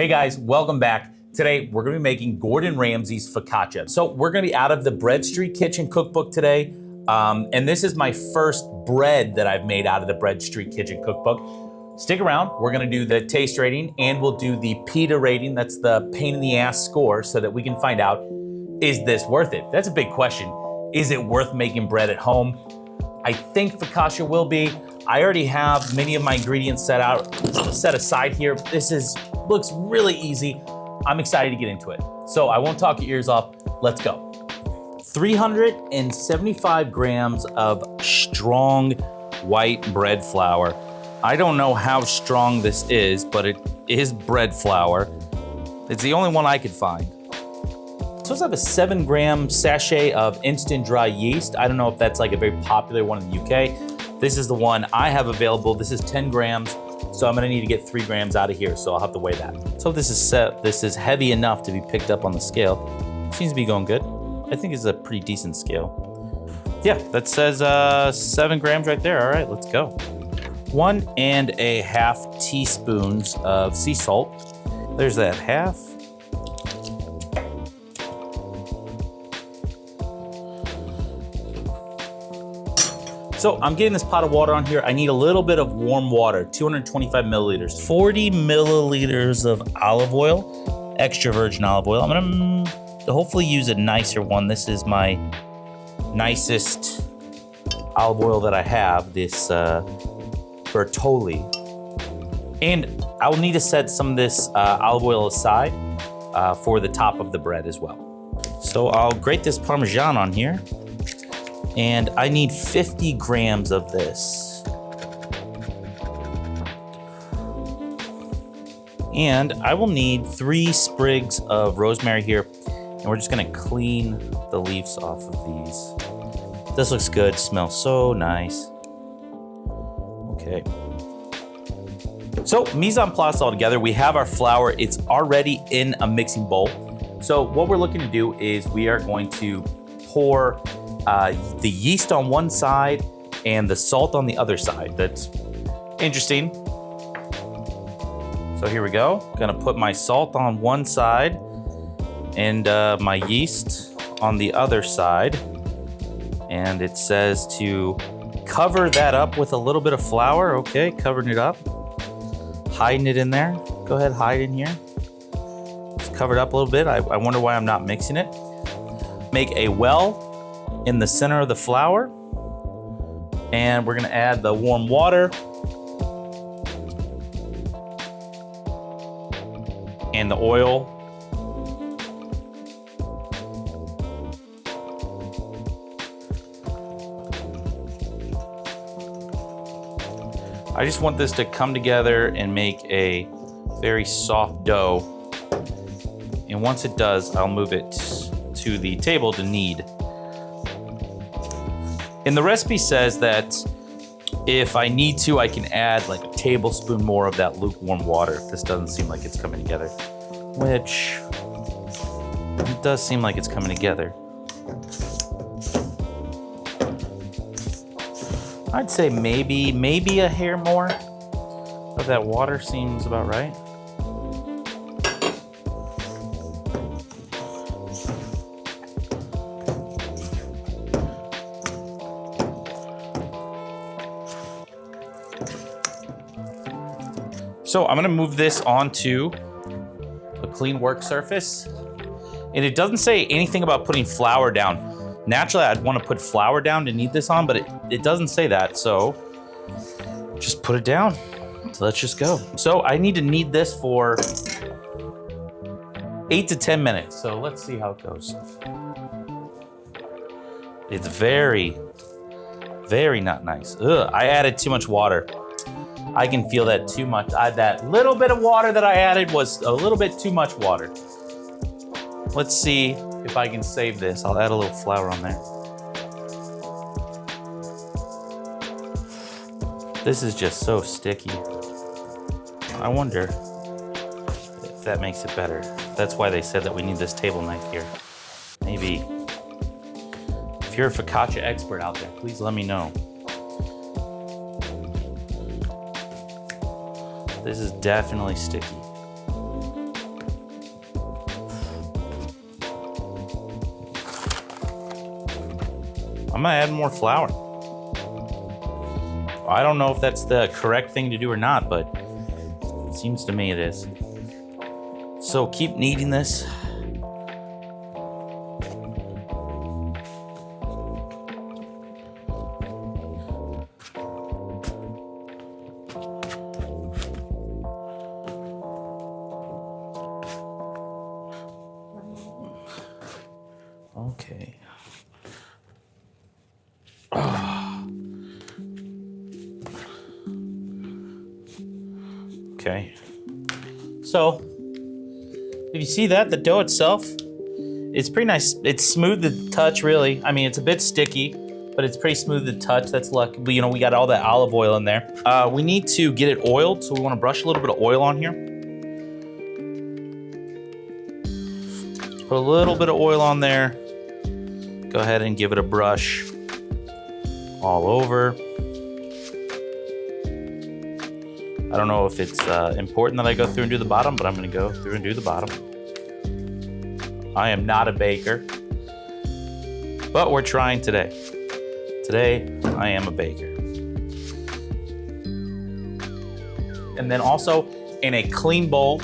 Hey guys, welcome back. Today, we're gonna be making Gordon Ramsay's focaccia. So we're gonna be out of the Bread Street Kitchen cookbook today. And this is my first bread that I've made out of the Bread Street Kitchen cookbook. Stick around, we're gonna do the taste rating and we'll do the PETA rating. That's the pain in the ass score so that we can find out, is this worth it? That's a big question. Is it worth making bread at home? I think focaccia will be. I already have many of my ingredients set aside here. Looks really easy. I'm excited to get into it. So I won't talk your ears off, let's go. 375 grams of strong white bread flour. I don't know how strong this is, but it is bread flour. It's the only one I could find. So I have a 7-gram sachet of instant dry yeast. I don't know if that's like a very popular one in the UK. This is the one I have available. This is 10 grams. So I'm gonna need to get 3 grams out of here, so I'll have to weigh that. So this is heavy enough to be picked up on the scale. Seems to be going good. I think it's a pretty decent scale. Yeah, that says 7 grams right there. All right, let's go. 1.5 teaspoons of sea salt. There's that half. So I'm getting this pot of water on here. I need a little bit of warm water, 225 milliliters. 40 milliliters of olive oil, extra virgin olive oil. I'm gonna hopefully use a nicer one. This is my nicest olive oil that I have, this Bertolli. And I will need to set some of this olive oil aside for the top of the bread as well. So I'll grate this Parmesan on here. And I need 50 grams of this. And I will need 3 sprigs of rosemary here. And we're just gonna clean the leaves off of these. This looks good, smells so nice. Okay. So mise en place all together. We have our flour, it's already in a mixing bowl. So what we're looking to do is we are going to pour the yeast on one side and the salt on the other side. That's interesting. So here we go. Gonna put my salt on one side and my yeast on the other side. And it says to cover that up with a little bit of flour. Okay, covering it up. Hiding it in there. Go ahead, hide in here. It's covered up a little bit. I wonder why I'm not mixing it. Make a well in the center of the flour, and we're gonna add the warm water and the oil. I just want this to come together and make a very soft dough, and once it does, I'll move it to the table to knead. And the recipe says that if I need to, I can add like a tablespoon more of that lukewarm water if this doesn't seem like it's coming together, which it does seem like it's coming together. I'd say maybe a hair more of that water seems about right. So I'm gonna move this onto a clean work surface. And it doesn't say anything about putting flour down. Naturally, I'd wanna put flour down to knead this on, but it doesn't say that, so just put it down. So let's just go. So I need to knead this for 8 to 10 minutes. So let's see how it goes. It's very, very not nice. Ugh, I added too much water. I can feel that too much. That little bit of water that I added was a little bit too much water. Let's see if I can save this. I'll add a little flour on there. This is just so sticky. I wonder if that makes it better. That's why they said that we need this table knife here. Maybe. If you're a focaccia expert out there, please let me know. This is definitely sticky. I'm gonna add more flour. I don't know if that's the correct thing to do or not, but it seems to me it is. So keep kneading this. Okay. Okay. So, if you see that, the dough itself, it's pretty nice. It's smooth to touch, really. I mean, it's a bit sticky, but it's pretty smooth to touch. That's lucky. But, you know, we got all that olive oil in there. We need to get it oiled, so we want to brush a little bit of oil on here. Put a little bit of oil on there. Go ahead and give it a brush all over. I don't know if it's important that I go through and do the bottom, but I'm gonna go through and do the bottom. I am not a baker, but we're trying today. Today, I am a baker. And then also, in a clean bowl,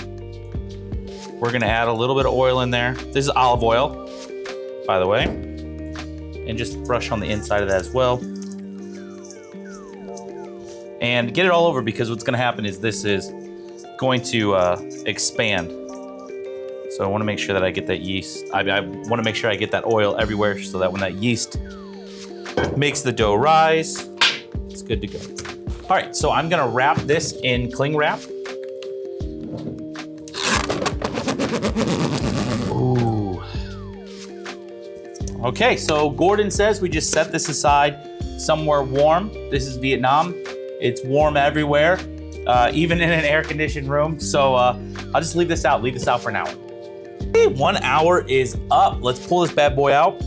we're gonna add a little bit of oil in there. This is olive oil, by the way. And just brush on the inside of that as well. And get it all over, because what's gonna happen is this is going to expand. So I wanna make sure that I get that yeast. I wanna make sure I get that oil everywhere so that when that yeast makes the dough rise, it's good to go. All right, so I'm gonna wrap this in cling wrap. Ooh. Okay, so Gordon says we just set this aside somewhere warm. This is Vietnam. It's warm everywhere, even in an air-conditioned room. So I'll just leave this out for an hour. Okay, 1 hour is up. Let's pull this bad boy out.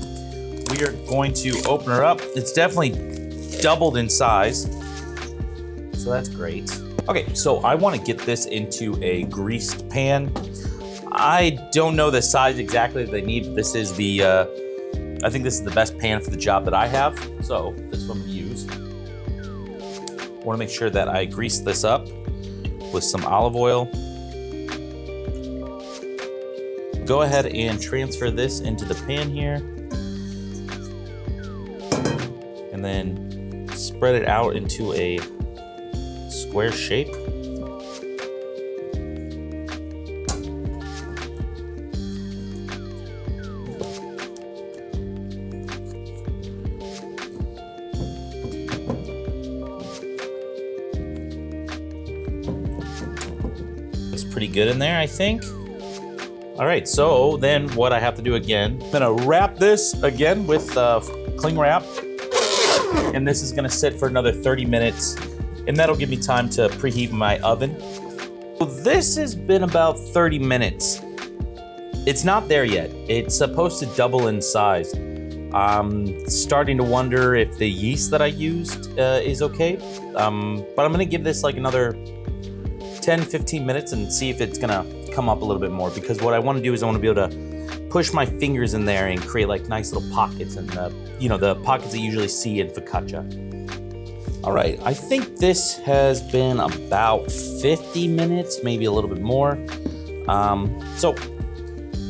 We are going to open her up. It's definitely doubled in size, so that's great. Okay, so I want to get this into a greased pan. I don't know the size exactly that they need, but this is the, I think this is the best pan for the job that I have. So this one I'm gonna use. I wanna make sure that I grease this up with some olive oil. Go ahead and transfer this into the pan here. And then spread it out into a square shape. Pretty good in there, I think. All right, so then what I have to do again, I'm gonna wrap this again with cling wrap, and this is gonna sit for another 30 minutes, and that'll give me time to preheat my oven. So this has been about 30 minutes. It's not there yet. It's supposed to double in size. I'm starting to wonder if the yeast that I used is okay, but I'm gonna give this like another 10-15 minutes and see if it's gonna come up a little bit more, because what I want to do is I want to be able to push my fingers in there and create like nice little pockets, and you know, the pockets that you usually see in focaccia. All right, I think this has been about 50 minutes, maybe a little bit more. So what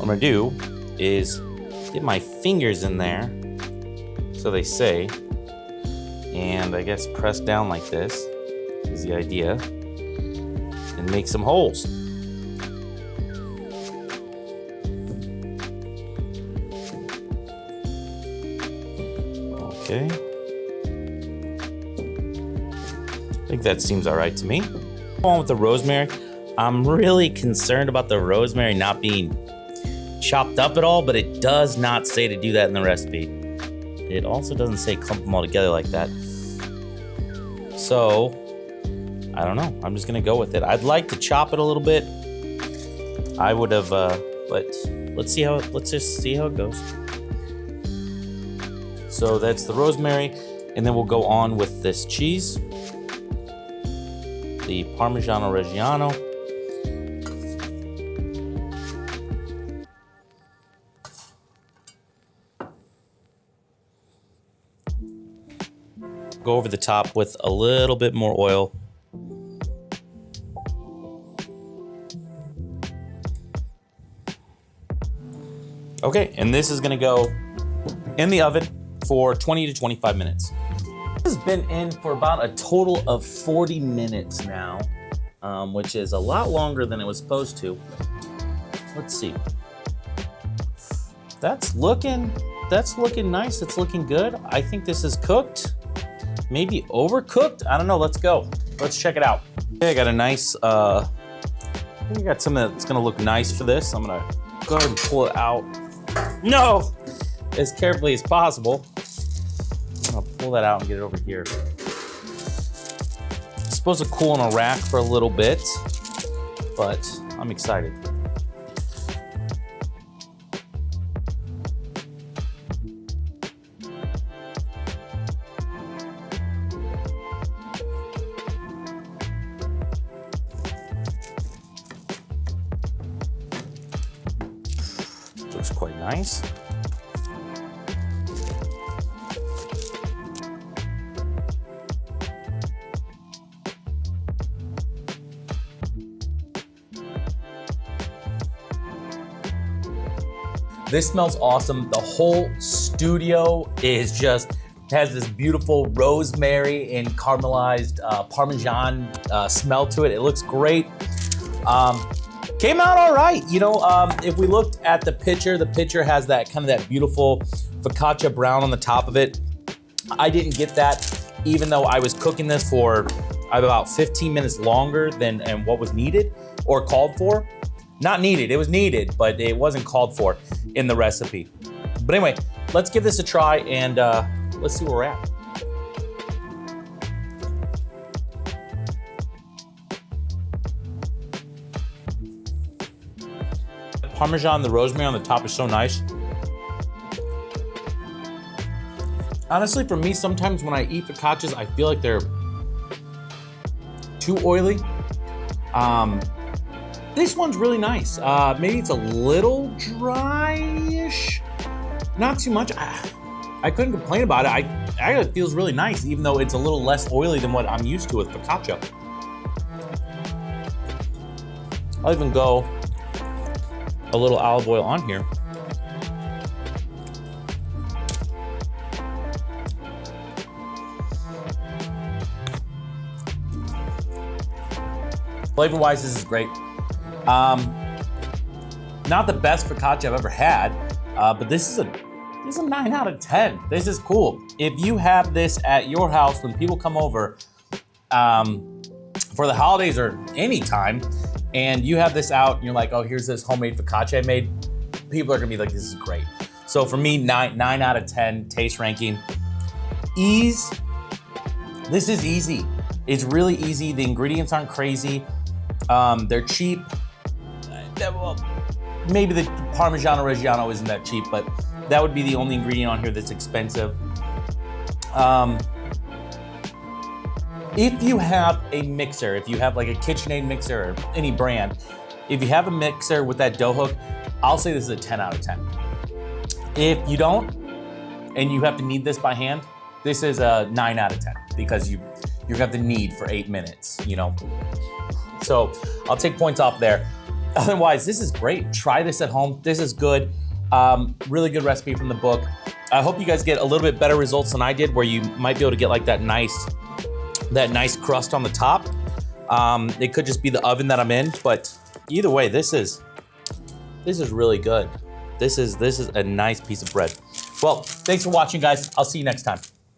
I'm gonna do is get my fingers in there, so they say, and I guess press down like this is the idea, and make some holes. Okay. I think that seems all right to me. Go on with the rosemary. I'm really concerned about the rosemary not being chopped up at all, but it does not say to do that in the recipe. It also doesn't say clump them all together like that. So, I don't know. I'm just gonna go with it. I'd like to chop it a little bit. I would have, but let's just see how it goes. So that's the rosemary, and then we'll go on with this cheese, the Parmigiano Reggiano. go over the top with a little bit more oil. Okay, and this is gonna go in the oven for 20 to 25 minutes. This has been in for about a total of 40 minutes now, which is a lot longer than it was supposed to. Let's see. That's looking nice. It's looking good. I think this is cooked, maybe overcooked. I don't know, let's go. Let's check it out. Okay, I got a nice, I think I got something that's gonna look nice for this. I'm gonna go ahead and pull it out. No, as carefully as possible. I'm gonna pull that out and get it over here. It's supposed to cool in a rack for a little bit, but I'm excited. Looks quite nice. This smells awesome. The whole studio is just, has this beautiful rosemary and caramelized Parmesan smell to it. It looks great. Came out all right. You know, if we looked at the picture has that kind of that beautiful focaccia brown on the top of it. I didn't get that, even though I was cooking this for about 15 minutes longer than what was needed or called for. Not needed, it was needed, but it wasn't called for in the recipe. But anyway, let's give this a try and let's see where we're at. Parmesan, the rosemary on the top is so nice. Honestly, for me, sometimes when I eat focaccias, I feel like they're too oily. This one's really nice. Maybe it's a little dry-ish. Not too much. I couldn't complain about it. It feels really nice, even though it's a little less oily than what I'm used to with focaccia. I'll even go a little olive oil on here. Flavor-wise, this is great. Not the best focaccia I've ever had, but this is a 9 out of 10. This is cool. If you have this at your house when people come over for the holidays or any time, and you have this out and you're like, oh, here's this homemade focaccia I made, people are gonna be like, this is great. So for me, 9 out of 10 taste ranking. Ease, this is easy. It's really easy. The ingredients aren't crazy. They're cheap. Well, maybe the Parmigiano Reggiano isn't that cheap, but that would be the only ingredient on here that's expensive. If you have a mixer, if you have like a KitchenAid mixer or any brand, if you have a mixer with that dough hook, I'll say this is a 10 out of 10. If you don't, and you have to knead this by hand, this is a 9 out of 10 because you're gonna have to knead for 8 minutes, you know? So I'll take points off there. Otherwise, this is great. Try this at home. This is good. Really good recipe from the book. I hope you guys get a little bit better results than I did, where you might be able to get like that nice crust on the top. It could just be the oven that I'm in, but either way, this is really good. This is a nice piece of bread. Well, thanks for watching, guys. I'll see you next time.